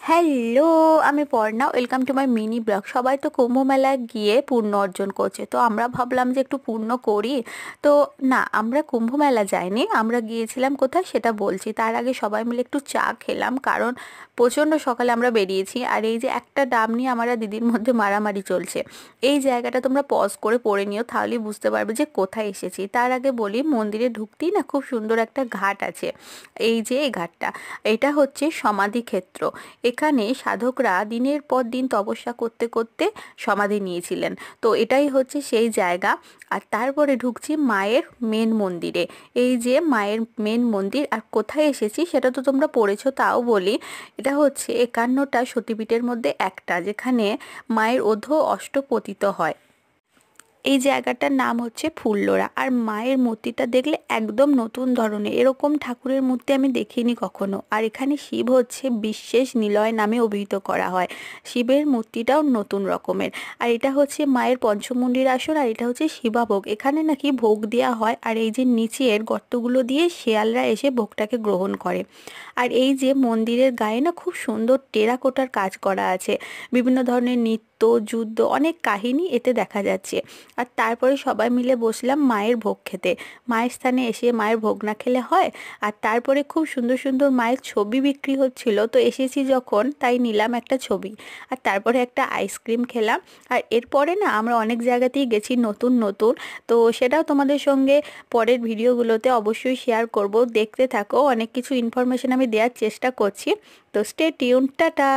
Hello, আমি Parna. Welcome to my mini blog. সবাই তো কুম্ভ মেলায় গিয়ে পুণ্য অর্জন করছে, তো আমরা ভাবলাম যে একটু পুণ্য করি। তো না, আমরা কুম্ভ মেলা যাইনি, আমরা গিয়েছিলাম কোথায় সেটা বলছি। তার আগে সবাই মিলে একটু চা খেলাম, কারণ প্রচণ্ড সকালে আমরা বেরিয়েছি। আর এই যে একটা ডাব নিয়ে আমার আর দিদির মধ্যে মারামারি চলছে। এই জায়গাটা তোমরা পজ করে পড়ে নিও, তাহলেই বুঝতে পারবে যে কোথায় এসেছি। তার আগে বলি, মন্দিরে ঢুকতেই না খুব সুন্দর একটা ঘাট আছে। এই যে এই ঘাটটা, এটা হচ্ছে সমাধি ক্ষেত্র। এখানে সাধকরা দিনের পর দিন তপস্যা করতে করতে সমাধি নিয়েছিলেন। তো এটাই হচ্ছে সেই জায়গা। আর তারপরে ঢুকছি মায়ের মেন মন্দিরে। এই যে মায়ের মেন মন্দির। আর কোথায় এসেছি সেটা তো তোমরা পড়েছো, তাও বলি। এটা হচ্ছে 51টা সতীপীঠের মধ্যে একটা, যেখানে মায়ের অধো অষ্টপতিত হয়। এই জায়গাটার নাম হচ্ছে ফুল্লরা। আর মায়ের মূর্তিটা দেখলে একদম নতুন ধরনের, এরকম ঠাকুরের মূর্তি আমি দেখিনি কখনো। আর এখানে শিব হচ্ছে বিশেষ নিলয় নামে অভিহিত করা হয়। শিবের মূর্তিটাও নতুন রকমের। আর এটা হচ্ছে মায়ের পঞ্চমুণ্ডির আসন, আর এটা হচ্ছে শিবাভোগ। এখানে নাকি ভোগ দেওয়া হয়, আর এই যে নিচের গর্তগুলো দিয়ে শেয়ালরা এসে ভোগটাকে গ্রহণ করে। আর এই যে মন্দিরের গায়ে না খুব সুন্দর টেরাকোটার কাজ করা আছে। বিভিন্ন ধরনের নৃত্য, যুদ্ধ, অনেক কাহিনী এতে দেখা যাচ্ছে। আর তারপরে সবাই মিলে বসলাম মায়ের ভোগ খেতে। মায়ের স্থানে এসে মায়ের ভোগ না খেলে হয়? আর তারপরে খুব সুন্দর সুন্দর মায়ের ছবি বিক্রি হচ্ছিল, তো এসেছি যখন তাই নিলাম একটা ছবি। আর তারপরে একটা আইসক্রিম খেলাম। আর এরপরে না আমরা অনেক জায়গাতেই গেছি নতুন নতুন। তো সেটাও তোমাদের সঙ্গে পরের ভিডিওগুলোতে অবশ্যই শেয়ার করব, দেখতে থাকো। অনেক কিছু ইনফরমেশন আমি দেওয়ার চেষ্টা করছি। তো স্টে টিউন, টাটা।